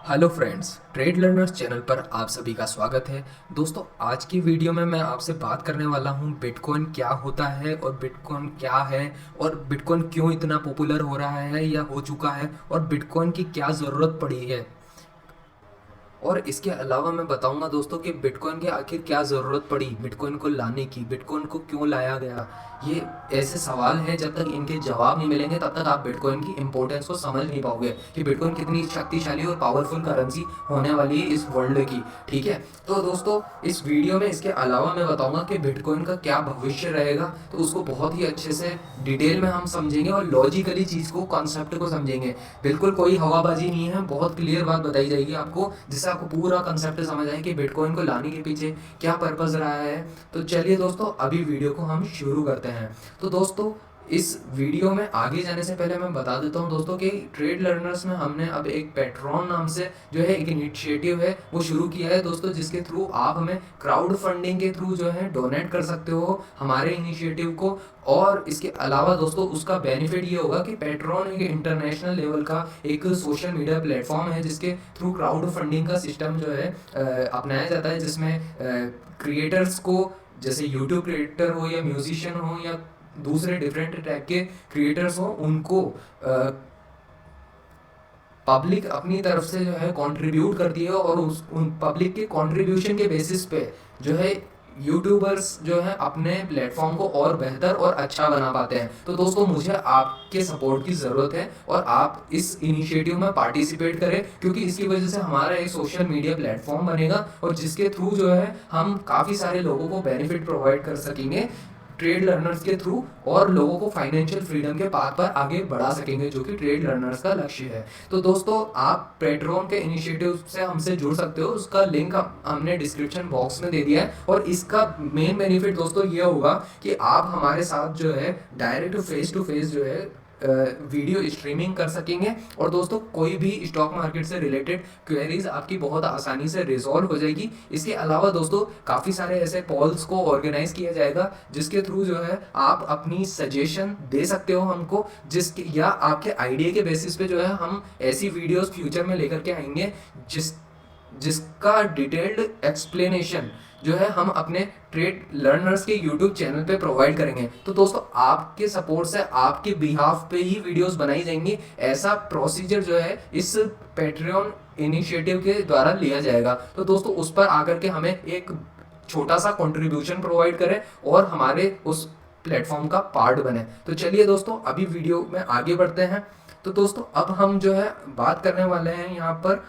Hello friends, trade learners channel पर आप सभी का स्वागत है। दोस्तों, आज की वीडियो में मैं आपसे बात करने वाला हूं बिटकॉइन क्या होता है और बिटकॉइन क्या है और बिटकॉइन क्यों इतना पॉपुलर हो रहा है या हो चुका है और बिटकॉइन की क्या ज़रूरत पड़ी है। और इसके अलावा मैं बताऊंगा दोस्तों कि बिटकॉइन की आखिर क्या ज़रूरत पड़ी बिटकॉइन को लाने की, बिटकॉइन को क्यों लाया गया। ये ऐसे सवाल हैं, जब तक इनके जवाब नहीं मिलेंगे तब तक आप बिटकॉइन की इंपॉर्टेंस को समझ नहीं पाओगे कि बिटकॉइन कितनी शक्तिशाली और पावरफुल करेंसी होने वाली है इस वर्ल्ड की। ठीक है, तो दोस्तों इस वीडियो में इसके अलावा मैं बताऊंगा कि बिटकॉइन का क्या भविष्य रहेगा, तो उसको बहुत ही अच्छे से डिटेल में हम समझेंगे और लॉजिकली चीज़ को, कॉन्सेप्ट को समझेंगे। बिल्कुल कोई हवाबाजी नहीं है, बहुत क्लियर बात बताई जाएगी आपको, जिससे आपको पूरा कंसेप्ट समझ आए कि बिटकॉइन को लाने के पीछे क्या पर्पस रहा है। तो चलिए दोस्तों, अभी वीडियो को हम शुरू करते हैं। तो दोस्तों, इस वीडियो में आगे जाने से पहले मैं बता देता हूं दोस्तों कि ट्रेड लर्नर्स में हमने अब एक पेट्रॉन नाम से जो है एक इनिशिएटिव है वो शुरू किया है दोस्तों, जिसके थ्रू आप हमें क्राउड फंडिंग के थ्रू जो है डोनेट कर सकते हो हमारे इनिशिएटिव को। और इसके अलावा दोस्तों उसका बेनिफिट ये होगा कि पेट्रॉन एक इंटरनेशनल लेवल का एक सोशल मीडिया प्लेटफॉर्म है जिसके थ्रू क्राउड फंडिंग का सिस्टम जो है अपनाया जाता है, जिसमें क्रिएटर्स को, जैसे यूट्यूब क्रिएटर हो या म्यूजिशियन हो या दूसरे डिफरेंट टाइप के क्रिएटर्स हो, उनको पब्लिक अपनी तरफ से जो है कंट्रीब्यूट करती है और उन पब्लिक के कंट्रीब्यूशन के बेसिस पे जो है यूट्यूबर्स जो है अपने प्लेटफॉर्म को और बेहतर और अच्छा बना पाते हैं। तो दोस्तों, मुझे आपके सपोर्ट की ज़रूरत है और आप इस इनिशिएटिव में पार्टिसिपेट करें, क्योंकि इसकी वजह से हमारा एक सोशल मीडिया प्लेटफॉर्म बनेगा और जिसके थ्रू जो है हम काफ़ी सारे लोगों को बेनिफिट प्रोवाइड कर सकेंगे ट्रेड लर्नर्स के थ्रू, और लोगों को फाइनेंशियल फ्रीडम के पाथ पर आगे बढ़ा सकेंगे, जो कि ट्रेड लर्नर्स का लक्ष्य है। तो दोस्तों, आप पेट्रोन के इनिशिएटिव से हमसे जुड़ सकते हो, उसका लिंक हमने डिस्क्रिप्शन बॉक्स में दे दिया है। और इसका मेन बेनिफिट दोस्तों ये होगा कि आप हमारे साथ जो है डायरेक्ट फेस टू फेस जो है वीडियो स्ट्रीमिंग कर सकेंगे। और दोस्तों, कोई भी स्टॉक मार्केट से रिलेटेड क्वेरीज आपकी बहुत आसानी से रिजॉल्व हो जाएगी। इसके अलावा दोस्तों काफ़ी सारे ऐसे पॉल्स को ऑर्गेनाइज किया जाएगा जिसके थ्रू जो है आप अपनी सजेशन दे सकते हो हमको, जिसके या आपके आइडिया के बेसिस पे जो है हम ऐसी वीडियोस फ्यूचर में लेकर के आएंगे जिसका डिटेल्ड एक्सप्लेनेशन जो है हम अपने ट्रेड लर्नर्स के यूट्यूब चैनल पे प्रोवाइड करेंगे। तो दोस्तों, आपके सपोर्ट से आपके बिहाफ पे ही वीडियोस बनाई जाएंगी। ऐसा प्रोसीजर जो है इस पेट्रियन इनिशिएटिव के द्वारा लिया जाएगा। तो दोस्तों, उस पर आकर के हमें एक छोटा सा कंट्रीब्यूशन प्रोवाइड करें और हमारे उस प्लेटफॉर्म का पार्ट बने। तो चलिए दोस्तों, अभी वीडियो में आगे बढ़ते हैं। तो दोस्तों, अब हम जो है बात करने वाले हैं यहाँ पर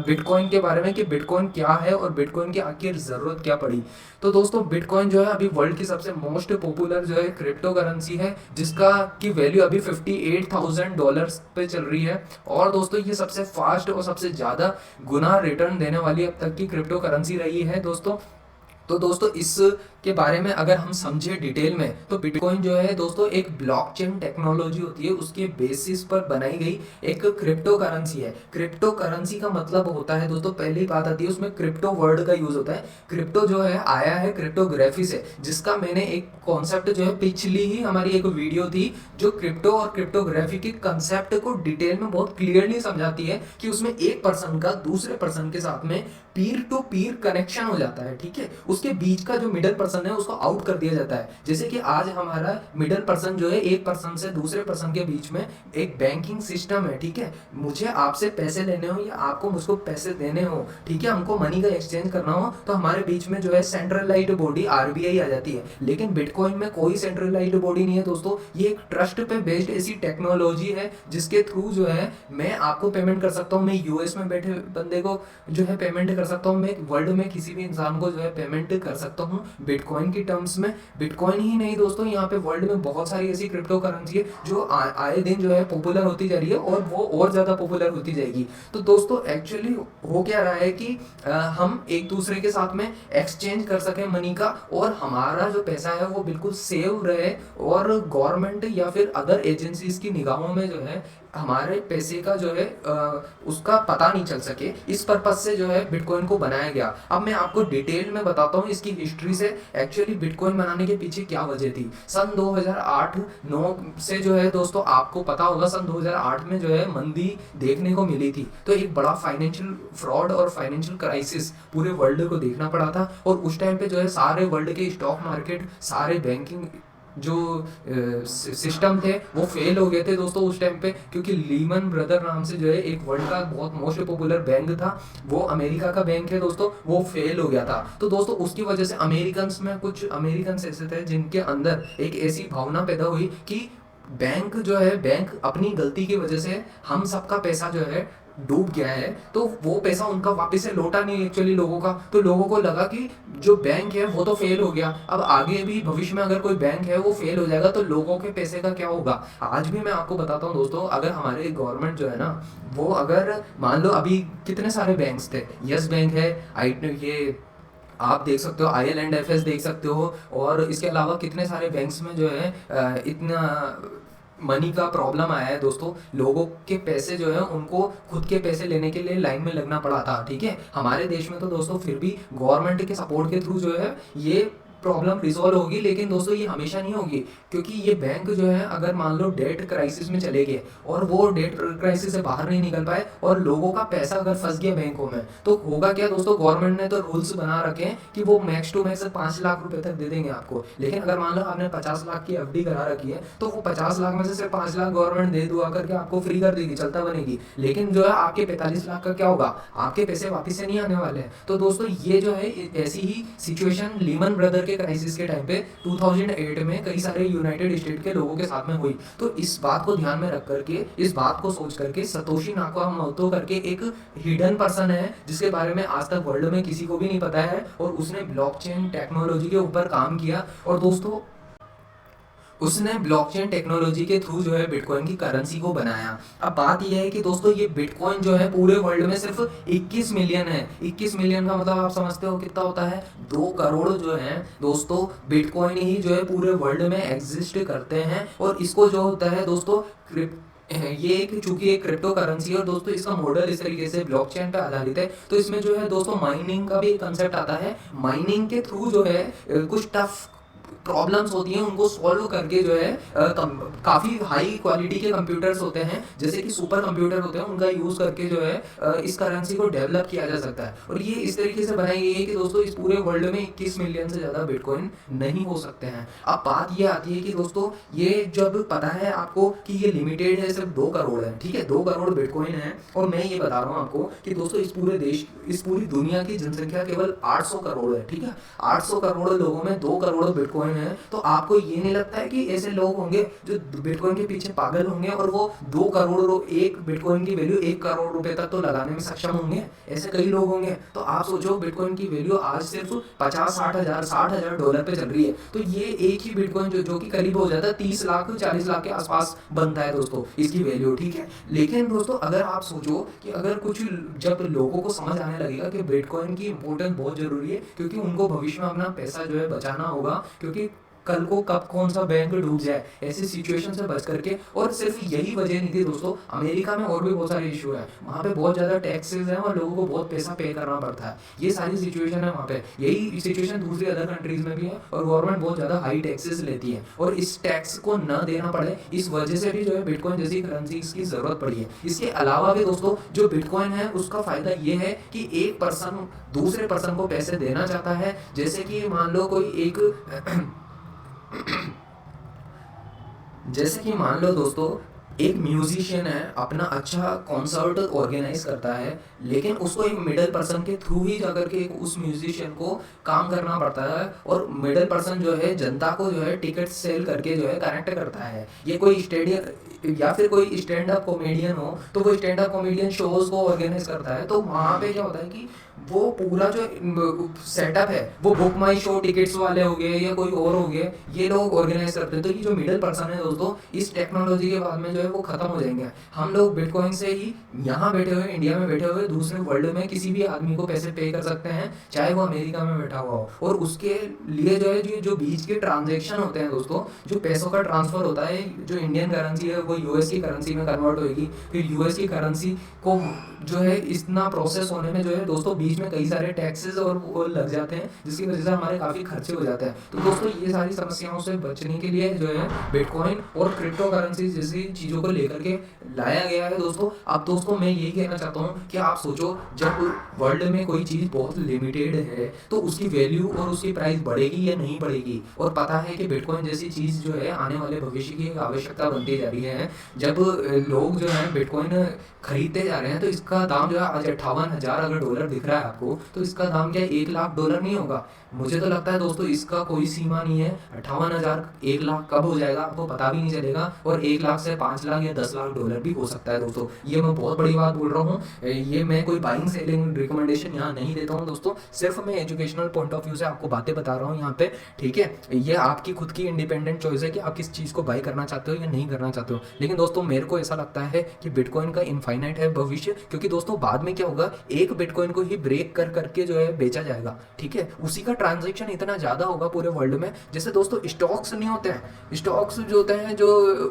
बिटकॉइन के बारे में कि बिटकॉइन क्या है और बिटकॉइन की आखिर ज़रूरत क्या पड़ी। तो दोस्तों, बिटकॉइन जो है अभी वर्ल्ड की सबसे मोस्ट पॉपुलर जो है क्रिप्टो करेंसी है, जिसका की वैल्यू अभी $58,000 पे चल रही है। और दोस्तों, ये सबसे फास्ट और सबसे ज़्यादा गुना रिटर्न देने वाली अब तक की क्रिप्टो करेंसी रही है दोस्तों। तो दोस्तों, इस के बारे में अगर हम समझे डिटेल में, तो बिटकॉइन जो है दोस्तों एक ब्लॉकचेन टेक्नोलॉजी होती है, उसके बेसिस पर बनाई गई एक क्रिप्टो करेंसी है। क्रिप्टो करेंसी का मतलब होता है दोस्तों, पहली बात आती है उसमें क्रिप्टो वर्ड का यूज होता है। क्रिप्टो जो है आया है क्रिप्टोग्राफी से, जिसका मैंने एक कॉन्सेप्ट जो है पिछली ही हमारी एक वीडियो थी जो क्रिप्टो और क्रिप्टोग्राफी के कंसेप्ट को डिटेल में बहुत क्लियरली समझाती है कि उसमें एक पर्सन का दूसरे पर्सन के साथ में पीर टू पीर कनेक्शन हो जाता है। ठीक है, उसके बीच का जो मिडल पर्सन है उसको आउट कर दिया जाता है। जैसे कि आज हमारा मिडल पर्सन जो है एक पर्सन से दूसरे पर्सन के बीच में एक बैंकिंग सिस्टम है। ठीक है, मुझे आपसे पैसे लेने हो या आपको मुझको पैसे देने हो, ठीक है, हमको मनी का एक्सचेंज करना हो, तो हमारे बीच में जो है सेंट्रलाइज्ड बॉडी आरबीआई आ जाती है। लेकिन बिटकॉइन में कोई सेंट्रलाइज्ड बॉडी नहीं है दोस्तों, ये एक ट्रस्ट पे बेस्ड ऐसी टेक्नोलॉजी है जिसके थ्रू जो है मैं आपको पेमेंट कर सकता हूँ, मैं यूएस में बैठे बंदे को जो है पेमेंट कर सकता हूँ, मैं वर्ल्ड में किसी भी इंसान को जो है पेमेंट कर सकता हूँ बिटकॉइन की टर्म्स में। बिटकॉइन ही नहीं दोस्तों, यहाँ पे वर्ल्ड में बहुत सारी ऐसी क्रिप्टो करेंसी है जो आए दिन जो है पॉपुलर होती जा रही है और वो और ज़्यादा पॉपुलर होती जाएगी। तो दोस्तों, एक्चुअली हो क्या रहा है कि हम एक दूसरे के साथ में एक्सचेंज कर सकें मनी का, और हमारा जो पैसा है वो बिल्कुल सेव रहे और गवर्नमेंट या फिर अदर एजेंसीज की निगाहों में जो है हमारे पैसे का जो है उसका पता नहीं चल सके, इस पर्पज से जो है बिटकॉइन को बनाया गया। अब मैं आपको डिटेल में बताता हूँ इसकी हिस्ट्री से एक्चुअली बिटकॉइन बनाने के पीछे क्या वजह थी। सन 2008-9 से जो है दोस्तों आपको पता होगा, सन 2008 में जो है मंदी देखने को मिली थी, तो एक बड़ा फाइनेंशियल फ्रॉड और फाइनेंशियल क्राइसिस पूरे वर्ल्ड को देखना पड़ा था। और उस टाइम पे जो है सारे वर्ल्ड के स्टॉक मार्केट, सारे बैंकिंग जो सिस्टम थे वो फेल हो गए थे दोस्तों उस टाइम पे, क्योंकि लीमन ब्रदर नाम से जो है एक वर्ल्ड का बहुत मोस्ट पॉपुलर बैंक था, वो अमेरिका का बैंक है दोस्तों, वो फेल हो गया था। तो दोस्तों उसकी वजह से अमेरिकन्स में कुछ अमेरिकन ऐसे थे जिनके अंदर एक ऐसी भावना पैदा हुई कि बैंक जो है, बैंक अपनी गलती की वजह से हम सबका पैसा जो है डूब गया है, तो वो पैसा उनका वापस से लौटा नहीं एक्चुअली लोगों का। तो लोगों को लगा कि जो बैंक है वो तो फेल हो गया, अब आगे भी भविष्य में अगर कोई बैंक है वो फेल हो जाएगा तो लोगों के पैसे का क्या होगा। आज भी मैं आपको बताता हूँ दोस्तों, अगर हमारे गवर्नमेंट जो है ना, वो अगर मान लो अभी कितने सारे बैंक्स थे, यस बैंक है, आई ये आप देख सकते हो, IL&FS देख सकते हो, और इसके अलावा कितने सारे बैंक्स में जो है इतना मनी का प्रॉब्लम आया है दोस्तों, लोगों के पैसे जो है उनको खुद के पैसे लेने के लिए लाइन में लगना पड़ा था। ठीक है, हमारे देश में तो दोस्तों फिर भी गवर्नमेंट के सपोर्ट के थ्रू जो है ये प्रॉब्लम रिजॉल्व होगी, लेकिन दोस्तों ये हमेशा नहीं होगी, क्योंकि ये बैंक जो है अगर मान लो डेट क्राइसिस में चले गए और वो डेट क्राइसिस से बाहर नहीं निकल पाए और लोगों का पैसा अगर फंस गया बैंकों में, तो होगा क्या दोस्तों, गवर्नमेंट ने तो रूल्स बना रखे हैं कि वो मैक्स टू मैक्स 5 लाख रुपए तक दे देंगे आपको। लेकिन अगर मान लो आपने 50 लाख की FD करा रखी है, तो वो 50 लाख में से सिर्फ 5 लाख गवर्नमेंट दे दुआ करके आपको फ्री कर देगी, चलता बनेगी, लेकिन जो है आपके 45 लाख का क्या होगा, आपके पैसे वापिस से नहीं आने वाले हैं। तो दोस्तों ये जो है ऐसी ही सिचुएशन लीमन ब्रदर के क्राइसिस के टाइम पे 2008 में कई सारे यूनाइटेड स्टेट के लोगों के साथ में हुई। तो इस बात को ध्यान में रख करके, इस बात को सोच करके, सतोशी नाकामोतो करके एक हिडन पर्सन है जिसके बारे में आज तक वर्ल्ड में किसी को भी नहीं पता है, और उसने ब्लॉकचेन टेक्नोलॉजी के ऊपर काम किया, और दोस्तों उसने ब्लॉकचेन टेक्नोलॉजी के थ्रू जो है बिटकॉइन की करेंसी को बनाया। अब बात यह है कि दोस्तों ये बिटकॉइन जो है पूरे वर्ल्ड में सिर्फ 21 मिलियन है। 21 मिलियन का मतलब आप समझते हो कितना होता है, 2 करोड़ जो है दोस्तों बिटकॉइन ही जो है पूरे वर्ल्ड में एग्जिस्ट करते हैं। और इसको जो होता है दोस्तों ये एक चूंकि एक क्रिप्टो करेंसी है, और दोस्तों इसका मॉडल इस तरीके से ब्लॉकचेन पे आधारित है, तो इसमें जो है दोस्तों माइनिंग का भी कंसेप्ट आता है। माइनिंग के थ्रू जो है कुछ टफ प्रॉब्लम्स होती हैं उनको सॉल्व करके जो है काफ़ी हाई क्वालिटी के कंप्यूटर्स होते हैं, जैसे कि सुपर कंप्यूटर होते हैं, उनका यूज़ करके जो है इस करेंसी को डेवलप किया जा सकता है। और ये इस तरीके से बनाई गई है कि दोस्तों इस पूरे वर्ल्ड में 21 मिलियन से ज़्यादा बिटकॉइन नहीं हो सकते हैं। अब बात ये आती है कि दोस्तों ये जब पता है आपको कि ये लिमिटेड है, सिर्फ 2 करोड़ है, ठीक है, 2 करोड़ बिटकॉइन है, और मैं ये बता रहा हूँ आपको कि दोस्तों इस पूरे देश, इस पूरी दुनिया की जनसंख्या केवल 800 करोड़ है, ठीक है, 800 करोड़ लोगों में 2 करोड़ बिटकॉइन है। तो आपको ये नहीं लगता है कि ऐसे लोग होंगे जो बिटकॉइन के पीछे पागल होंगे और वो 2 करोड़, एक बिटकॉइन की वैल्यू 1 करोड़ रुपए तक तो लगाने में सक्षम होंगे? ऐसे कई लोग होंगे। तो आप सोचो बिटकॉइन की वैल्यू आज सिर्फ 50-60 हजार $60,000 पे चल रही है, तो ये एक ही बिटकॉइन जो कि करीब हो जाता है 30 लाख 40 लाख के आसपास बनता है दोस्तों इसकी वैल्यू, ठीक है। लेकिन दोस्तों अगर आप सोचो कि अगर कुछ जब लोगों को समझ आने लगेगा कि बिटकॉइन की इंपॉर्टेंस बहुत जरूरी है, क्योंकि उनको भविष्य में अपना पैसा जो है बचाना होगा, क्योंकि कल को कब कौन सा बैंक डूब जाए, ऐसी सिचुएशन से बच करके। और सिर्फ यही वजह नहीं थी दोस्तों, अमेरिका में और भी बहुत सारे इशू है, वहाँ पे बहुत ज़्यादा टैक्सेस हैं और लोगों को बहुत पैसा पे करना पड़ता है, ये सारी सिचुएशन है वहाँ पे। यही सिचुएशन दूसरी अदर कंट्रीज में भी है, और गवर्नमेंट बहुत ज़्यादा हाई टैक्सेस लेती है, और इस टैक्स को न देना पड़े इस वजह से भी जो है बिटकॉइन जैसी करेंसी की ज़रूरत पड़ी है। इसके अलावा भी दोस्तों जो बिटकॉइन है उसका फ़ायदा ये है कि एक पर्सन दूसरे पर्सन को पैसे देना चाहता है, जैसे कि मान लो कोई एक जैसे कि मान लो दोस्तों एक म्यूजिशियन है, अपना अच्छा कॉन्सर्ट ऑर्गेनाइज करता है, लेकिन उसको एक मिडिल पर्सन के थ्रू ही जाकर के उस म्यूजिशियन को काम करना पड़ता है, और मिडिल पर्सन जो है जनता को जो है टिकट सेल करके जो है कनेक्ट करता है। ये कोई स्टेडियम या फिर कोई स्टैंड अप कॉमेडियन हो, तो वो स्टैंड अप कॉमेडियन शोज को ऑर्गेनाइज करता है, तो वहाँ पे क्या होता है कि वो पूरा जो सेटअप है वो बुक माई शो टिकट्स वाले हो गए या कोई और हो गए, ये लोग ऑर्गेनाइज करते हैं। तो ये जो मिडिल पर्सन है दोस्तों, इस टेक्नोलॉजी के बाद में जो है वो खत्म हो जाएंगे। हम लोग बिटकॉइन से ही यहाँ बैठे हुए, इंडिया में बैठे हुए, दूसरे वर्ल्ड में किसी भी आदमी को पैसे पे कर सकते हैं, चाहे वो अमेरिका में बैठा हुआ हो। और उसके लिए जो है जो बीच के ट्रांजेक्शन होते हैं दोस्तों, जो पैसों का ट्रांसफर होता है, जो इंडियन करेंसी है वो यूएस की करेंसी में कन्वर्ट होगी, फिर यूएस की करेंसी को जो है इतना प्रोसेस होने में जो है दोस्तों बीच में कई सारे टैक्सेस और वो लग जाते हैं, जिसकी वजह से हमारे काफ़ी खर्चे हो जाते हैं। तो दोस्तों ये सारी समस्याओं से बचने के लिए जो है बिटकॉइन और क्रिप्टो करेंसी जैसी चीज़ों को लेकर के लाया गया है दोस्तों। अब दोस्तों मैं यही कहना चाहता हूँ कि आप सोचो, जब वर्ल्ड में कोई चीज़ बहुत लिमिटेड है तो उसकी वैल्यू और उसकी प्राइस बढ़ेगी या नहीं बढ़ेगी। और पता है कि बिटकॉइन जैसी चीज़ जो है आने वाले भविष्य की एक आवश्यकता बनती जा रही है। जब लोग जो है बिटकॉइन खरीदते जा रहे हैं तो इसका दाम जो है आज 58,000 अगर डॉलर दिख रहा है आपको, तो इसका दाम क्या है, 1 लाख डॉलर नहीं होगा। मुझे तो लगता है दोस्तों इसका कोई सीमा नहीं है। 58,000 1 लाख कब हो जाएगा आपको पता भी नहीं चलेगा, और 1 लाख से 5 लाख या 10 लाख डॉलर भी हो सकता है दोस्तों। ये मैं बहुत बड़ी बात बोल रहा हूँ, ये मैं कोई बाइंग सेलिंग रिकमेंडेशन यहाँ नहीं देता हूँ दोस्तों, सिर्फ मैं एजुकेशनल पॉइंट ऑफ व्यू से आपको बातें बता रहा हूँ यहाँ पे, ठीक है। ये आपकी खुद की इंडिपेंडेंट चॉइस है कि आप किस चीज़ को बाई करना चाहते हो या नहीं करना चाहते हो। लेकिन दोस्तों मेरे को ऐसा लगता है कि बिटकॉइन का इनफाइनाइट है भविष्य, क्योंकि दोस्तों बाद में क्या होगा, एक बिटकॉइन को ही ब्रेक कर करके जो है बेचा जाएगा, ठीक है। उसी का ट्रांजेक्शन इतना ज़्यादा होगा पूरे वर्ल्ड में। जैसे दोस्तों स्टॉक्स नहीं होते हैं, स्टॉक्स जो होते हैं, जो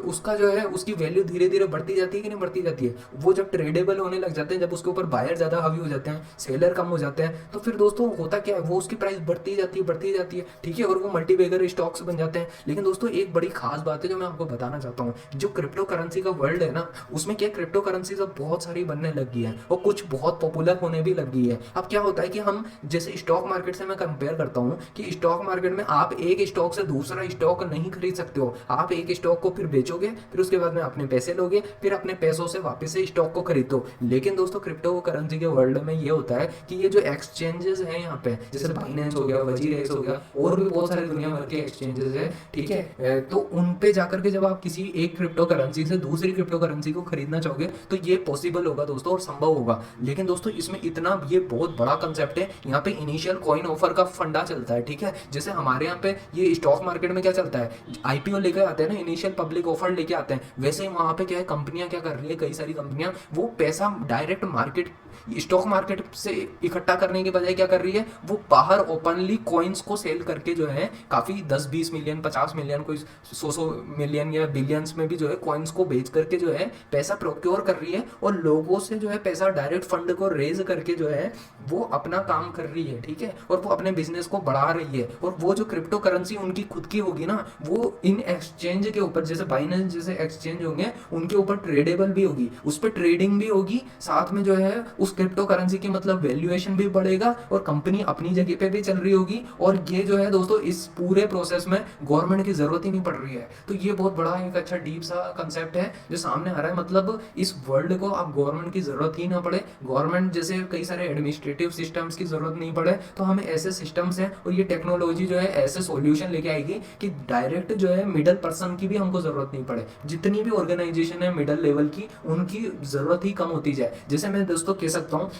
उसका जो है उसकी वैल्यू धीरे धीरे बढ़ती जाती है कि नहीं बढ़ती जाती है। वो जब ट्रेडेबल होने लग जाते हैं, जब उसके ऊपर बायर ज़्यादा हावी हो जाते हैं, सेलर कम हो जाते हैं, तो फिर दोस्तों होता क्या है, वो उसकी प्राइस बढ़ती जाती है, ठीक है, और वो मल्टीबैगर स्टॉक्स बन जाते हैं। लेकिन दोस्तों एक बड़ी खास बात है जो मैं आपको बताना चाहता हूँ, जो क्रिप्टो करेंसी का वर्ल्ड है ना, उसमें क्या क्रिप्टो करेंसी अब बहुत सारी बनने लग गई है और कुछ बहुत पॉपुलर होने भी लग गई है। अब क्या होता है कि हम जैसे स्टॉक मार्केट से मैं कंपेयर करता हूँ कि स्टॉक मार्केट में आप एक स्टॉक से दूसरा स्टॉक नहीं खरीद सकते हो। आप एक स्टॉक को फिर बेचोगे, फिर उसके बाद में अपने पैसे लोगे, फिर अपने पैसों से वापस से स्टॉक को खरीदो। लेकिन दोस्तों क्रिप्टो करेंसी के वर्ल्ड में ये होता है कि ये जो एक्सचेंजेस हैं यहाँ पे, जैसे बाइनेंस हो गया, वजीरेक्स हो गया, और भी बहुत सारे दुनिया भर के एक्सचेंजेस है, ठीक है। तो उन पे जाकर के जब आप किसी एक क्रिप्टो करेंसी से दूसरी क्रिप्टो करेंसी को खरीदना चाहोगे तो ये पॉसिबल होगा दोस्तों और संभव होगा। लेकिन दोस्तों इसमें इतना ये बहुत बड़ा कंसेप्ट है, यहाँ पे इनिशियल कॉइन ऑफर का फंडा चलता है, ठीक है। जैसे हमारे यहाँ पे ये स्टॉक मार्केट में क्या चलता है, आईपीओ लेकर आते हैं ना, इनिशियल पब्लिक ऑफर लेके आते हैं, वैसे ही वहाँ पे क्या है, कंपनियां क्या कर रही है, कई सारी कंपनियां वो पैसा डायरेक्ट मार्केट, स्टॉक मार्केट से इकट्ठा करने के बजाय क्या कर रही है, वो बाहर ओपनली कॉइन्स को सेल करके जो है काफ़ी 10-20 मिलियन 50 मिलियन कोई 100 मिलियन या बिलियंस में भी जो है कॉइन्स को बेच करके जो है पैसा प्रोक्योर कर रही है, और लोगों से जो है पैसा डायरेक्ट फंड को रेज करके जो है वो अपना काम कर रही है, ठीक है, और वो अपने बिजनेस को बढ़ा रही है। और वो जो क्रिप्टो करेंसी उनकी खुद की होगी ना, वो इन एक्सचेंज के ऊपर, जैसे बाइनेंस जैसे एक्सचेंज होंगे उनके ऊपर ट्रेडेबल भी होगी, उस पर ट्रेडिंग भी होगी, साथ में जो है उस क्रिप्टो करेंसी की मतलब वैल्यूएशन भी बढ़ेगा, और कंपनी अपनी जगह पे भी चल रही होगी। और ये जो है दोस्तों इस पूरे प्रोसेस में गवर्नमेंट की जरूरत ही नहीं पड़ रही है। तो ये बहुत बड़ा एक अच्छा डीप सा कंसेप्ट है जो सामने आ रहा है, मतलब इस वर्ल्ड को अब गवर्नमेंट की जरूरत ही ना पड़े, गवर्नमेंट जैसे कई सारे एडमिनिस्ट्रेटिव सिस्टम्स की जरूरत नहीं पड़े, तो हमें ऐसे सिस्टम्स हैं और ये टेक्नोलॉजी जो है ऐसे सॉल्यूशन लेके आएगी कि डायरेक्ट जो है मिडल पर्सन की भी हमको जरूरत नहीं पड़े। जितनी भी ऑर्गेनाइजेशन है मिडल लेवल की, उनकी जरूरत ही कम होती जाए। जैसे मैं दोस्तों कह सकता हूँ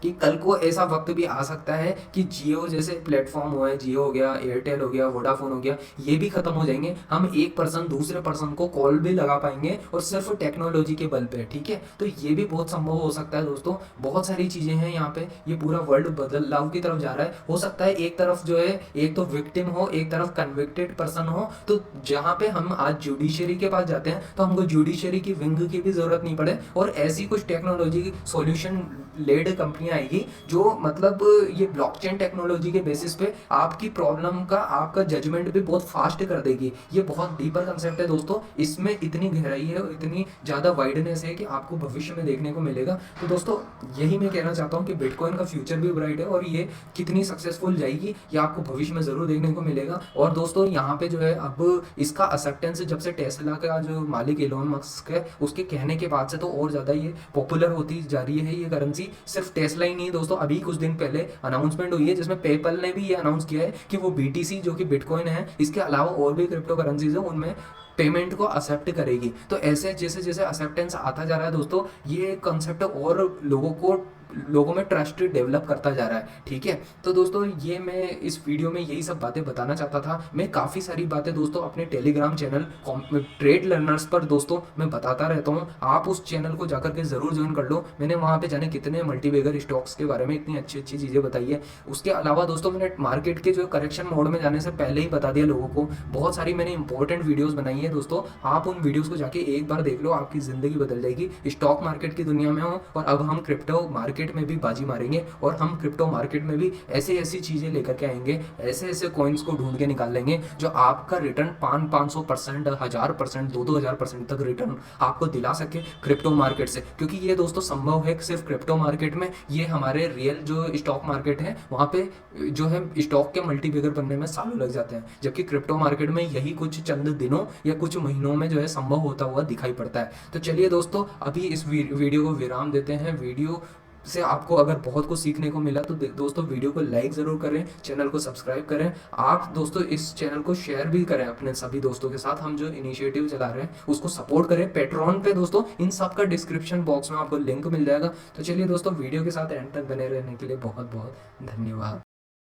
कि कल को ऐसा वक्त भी आ सकता है कि जियो जैसे प्लेटफॉर्म हुआ है, जियो हो गया, एयरटेल हो गया, वोडाफोन हो गया, ये भी खत्म हो जाएंगे। हम एक पर्सन दूसरे पर्सन को कॉल भी लगा पाएंगे और सिर्फ टेक्नोलॉजी के बल पे, ठीक है। तो ये भी बहुत संभव हो सकता है दोस्तों। बहुत सारी चीज़ें हैं यहाँ पे, ये पूरा वर्ल्ड बदलाव की तरफ जा रहा है। हो सकता है एक तरफ जो है एक तो विक्टिम हो, एक तरफ कन्विक्टेड पर्सन हो, तो जहाँ पे हम आज जुडिशरी के पास जाते हैं तो हमको जुडिशरी की विंग की भी जरूरत नहीं पड़े, और ऐसी कुछ टेक्नोलॉजी सॉल्यूशन लेड कंपनियां आएगी जो मतलब ये ब्लॉकचेन टेक्नोलॉजी के बेसिस पे आपकी प्रॉब्लम का, आपका जजमेंट भी बहुत फास्ट कर देगी। ये बहुत डीपर कंसेप्ट है दोस्तों, इसमें इतनी गहराई है और इतनी ज़्यादा वाइडनेस है कि आपको भविष्य में देखने को मिलेगा। तो दोस्तों यही मैं कहना चाहता हूँ कि बिटकॉइन का फ्यूचर भी ब्राइट है, और ये कितनी सक्सेसफुल जाएगी ये आपको भविष्य में ज़रूर देखने को मिलेगा। और दोस्तों यहाँ पे जो है अब इसका एक्सेप्टेंस जब से टेस्ला का जो मालिक एलोन मस्क है उसके कहने के बाद से तो और ज़्यादा ये पॉपुलर होती जा रही है ये करेंसी। सिर्फ टेस्ला ही नहीं दोस्तों, अभी कुछ दिन पहले अनाउंसमेंट हुई है जिसमें पेपल ने भी ये अनाउंस किया है कि वो BTC जो कि बिटकॉइन है, इसके अलावा और भी क्रिप्टो करेंसीज है उनमें पेमेंट को एक्सेप्ट करेगी। तो ऐसे जैसे जैसे एक्सेप्टेंस आता जा रहा है दोस्तों, ये कंसेप्ट और लोगों में ट्रस्ट डेवलप करता जा रहा है। ठीक है, तो दोस्तों ये मैं इस वीडियो में यही सब बातें बताना चाहता था। मैं काफ़ी सारी बातें दोस्तों अपने टेलीग्राम चैनल ट्रेड लर्नर्स पर दोस्तों मैं बताता रहता हूँ। आप उस चैनल को जाकर के ज़रूर ज्वाइन कर लो। मैंने वहाँ पे जाने कितने मल्टीबैगर स्टॉक्स के बारे में इतनी अच्छी अच्छी चीज़ें बताई है। उसके अलावा दोस्तों मैंने मार्केट के जो करेक्शन मोड में जाने से पहले ही बता दिया लोगों को। बहुत सारी मैंने इंपॉर्टेंट वीडियोज़ बनाई है दोस्तों, आप उन वीडियोज़ को जाके एक बार देख लो, आपकी ज़िंदगी बदल जाएगी। स्टॉक मार्केट की दुनिया में हो और अब हम क्रिप्टो मार्केट में भी बाजी मारेंगे, और हम क्रिप्टो मार्केट में भी ऐसी ऐसी चीज़ें लेकर के आएंगे, ऐसे ऐसे कॉइन्स को ढूंढ के निकाल लेंगे जो आपका रिटर्न 500%, 1000%, 2000% तक रिटर्न आपको दिला सके क्रिप्टो मार्केट से। क्योंकि ये दोस्तों संभव है सिर्फ क्रिप्टो मार्केट में। ये हमारे रियल जो स्टॉक मार्केट है वहाँ पे जो है स्टॉक के मल्टीबैगर बनने में सालों लग जाते हैं, जबकि क्रिप्टो मार्केट में यही कुछ चंद दिनों या कुछ महीनों में जो है संभव होता हुआ दिखाई पड़ता है। तो चलिए दोस्तों, अभी इस वीडियो को विराम देते हैं। वीडियो से आपको अगर बहुत कुछ सीखने को मिला तो दोस्तों वीडियो को लाइक ज़रूर करें, चैनल को सब्सक्राइब करें। आप दोस्तों इस चैनल को शेयर भी करें अपने सभी दोस्तों के साथ। हम जो इनिशिएटिव चला रहे हैं उसको सपोर्ट करें। पेट्रॉन पे दोस्तों इन सब का डिस्क्रिप्शन बॉक्स में आपको लिंक मिल जाएगा। तो चलिए दोस्तों, वीडियो के साथ एंड तक बने रहने के लिए बहुत बहुत धन्यवाद।